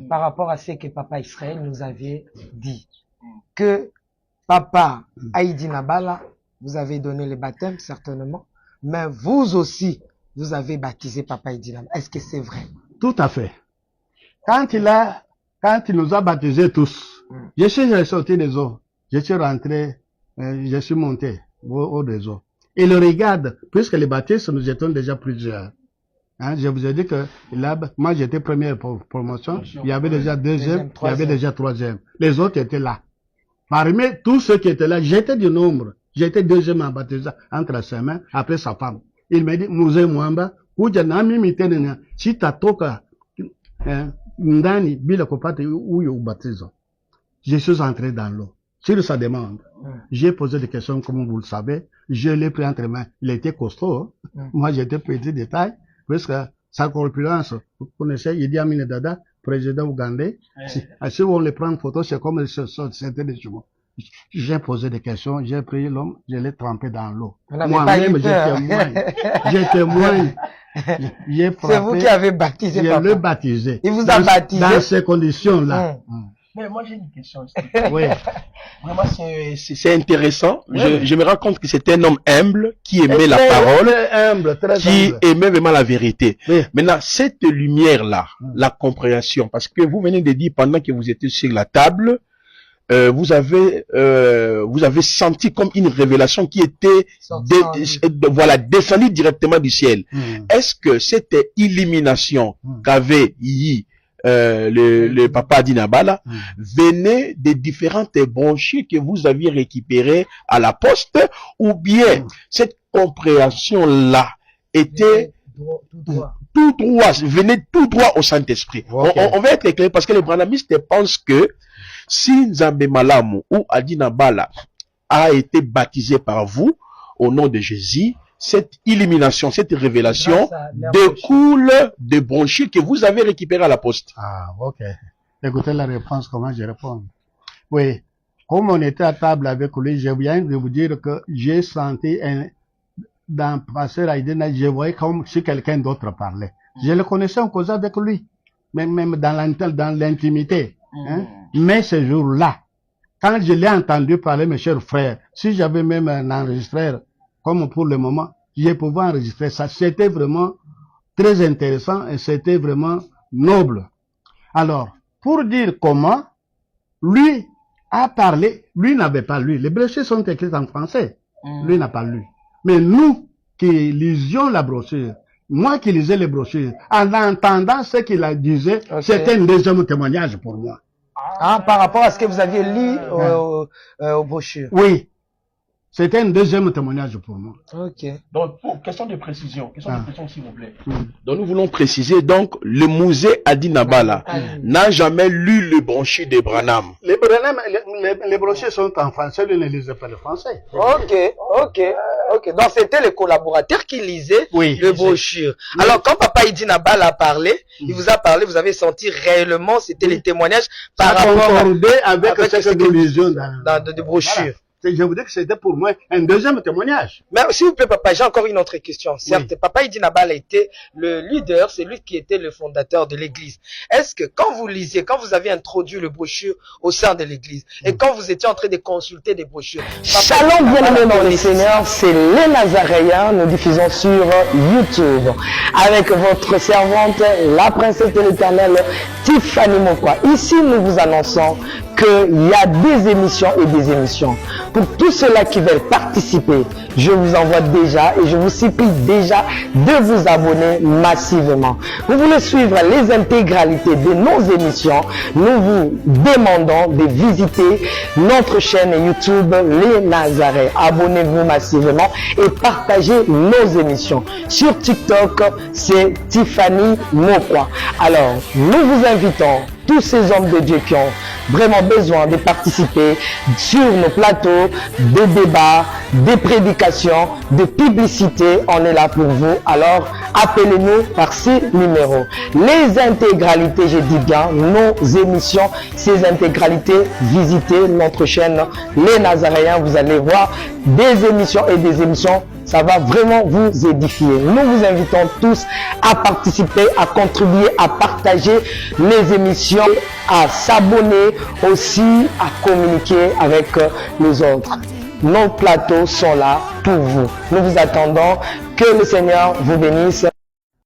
par rapport à ce que Papa Israël nous avait dit. Que Papa Haïdi Nabala, vous avez donné le baptême, certainement, mais vous aussi, vous avez baptisé Papa Haïdi Nabala. Est-ce que c'est vrai? Tout à fait. Quand il nous a baptisés tous, je suis ressorti des eaux. Je suis rentré, je suis monté au des eaux. Et le regarde, puisque les baptistes, nous étions déjà plusieurs. Hein, je vous ai dit que là, moi j'étais première promotion, il y avait déjà deuxième, il y avait déjà troisième. Les autres étaient là. Parmi tous ceux qui étaient là, j'étais du nombre. J'étais deuxième en baptisé entre ses mains, après sa femme. Il m'a dit, Mouzé Mwamba, Koujanami Mitenena, si tatoka, Ndani, Bila Kopate, où you baptise. Je suis entré dans l'eau. Sur sa demande, j'ai posé des questions, comme vous le savez. Je l'ai pris entre mains. Il était costaud. Moi, j'étais petit de taille. Puisque sa corpulence, vous connaissez Idi Amin Dada, président ougandais. Si on le prend en photo, c'est comme c'était des jumeaux. J'ai posé des questions, j'ai pris l'homme, je l'ai trempé dans l'eau. Moi-même, j'ai témoigné. C'est vous qui avez baptisé Papa. Je l'ai baptisé. Il vous a baptisé. Dans ces conditions-là. Mais moi, j'ai une question. Oui. Vraiment, c'est intéressant. Oui. Je me rends compte que c'est un homme humble, qui aimait la parole, qui aimait vraiment la vérité. Oui. Maintenant, cette lumière-là, la compréhension, parce que vous venez de dire pendant que vous étiez sur la table, vous avez senti comme une révélation qui était voilà, descendue directement du ciel. Est-ce que cette illumination qu'avait le Papa Haïdi Nabala venait des différentes branchies que vous aviez récupérées à la poste, ou bien cette compréhension-là était tout droit, venait tout droit au Saint-Esprit? On va être clair, parce que les branhamistes pensent que si Nzambe Malamu ou Haïdi Nabala a été baptisé par vous au nom de Jésus, cette illumination, cette révélation découle des branchies que vous avez récupérées à la poste. Ah, ok. Écoutez la réponse, comment je réponds. Oui. Comme on était à table avec lui, je viens de vous dire que j'ai senti dans Pasteur Haïdi, je voyais comme si quelqu'un d'autre parlait. Je le connaissais en cause avec lui. Même dans l'intimité. Hein? Mais ce jour-là, quand je l'ai entendu parler, mes chers frères, si j'avais même un enregistreur, comme pour le moment, je pouvais enregistrer ça. C'était vraiment très intéressant et c'était vraiment noble. Alors, pour dire comment, lui a parlé, lui n'avait pas lu. Les brochures sont écrites en français. Lui n'a pas lu. Mais nous qui lisions la brochure, moi qui lisais les brochures, en entendant ce qu'il a disait, c'était un deuxième témoignage pour moi. Ah, par rapport à ce que vous aviez lu aux brochures. Oui. C'était un deuxième témoignage pour moi. Ok. Donc, pour question de précision, s'il vous plaît. Donc, nous voulons préciser, donc, le musée Haïdi Nabala n'a jamais lu le brochure de Branham. Les brochures sont en français, lui ne lisait pas le français. Ok. Donc, c'était les collaborateurs qui lisaient le brochure. Alors, quand Papa Haïdi Nabala a parlé, il vous a parlé, vous avez senti réellement, c'était les témoignages par rapport avec ce que nous lisions dans des brochures. Voilà. Je vous dis que c'était pour moi un deuxième témoignage. Mais s'il vous plaît, Papa, j'ai encore une autre question. Certes, Papa Haïdi Nabala était le leader, c'est lui qui était le fondateur de l'église. Est-ce que quand vous lisiez, quand vous avez introduit le brochure au sein de l'église, et quand vous étiez en train de consulter des brochures... Shalom, bien-aimés dans le Seigneur, c'est les Nazaréens, nous diffusons sur YouTube, avec votre servante, la princesse de l'Éternel, Tiffany Mokwa. Ici, nous vous annonçons qu'il y a des émissions et des émissions. Pour tous ceux-là qui veulent participer, je vous envoie déjà et je vous supplie déjà de vous abonner massivement. Vous voulez suivre les intégralités de nos émissions, nous vous demandons de visiter notre chaîne YouTube Les Nazaréens. Abonnez-vous massivement et partagez nos émissions. Sur TikTok, c'est Tiffany Mokwa. Alors, nous vous invitons, tous ces hommes de Dieu qui ont vraiment besoin de participer sur nos plateaux, des débats, des prédications, des publicités. On est là pour vous. Alors, appelez-nous par ces numéros. Les intégralités, je dis bien, nos émissions, ces intégralités, visitez notre chaîne Les Nazaréens. Vous allez voir des émissions et des émissions ça va vraiment vous édifier. Nous vous invitons tous à participer, à contribuer, à partager les émissions, à s'abonner, aussi à communiquer avec les autres. Nos plateaux sont là pour vous. Nous vous attendons. Que le Seigneur vous bénisse.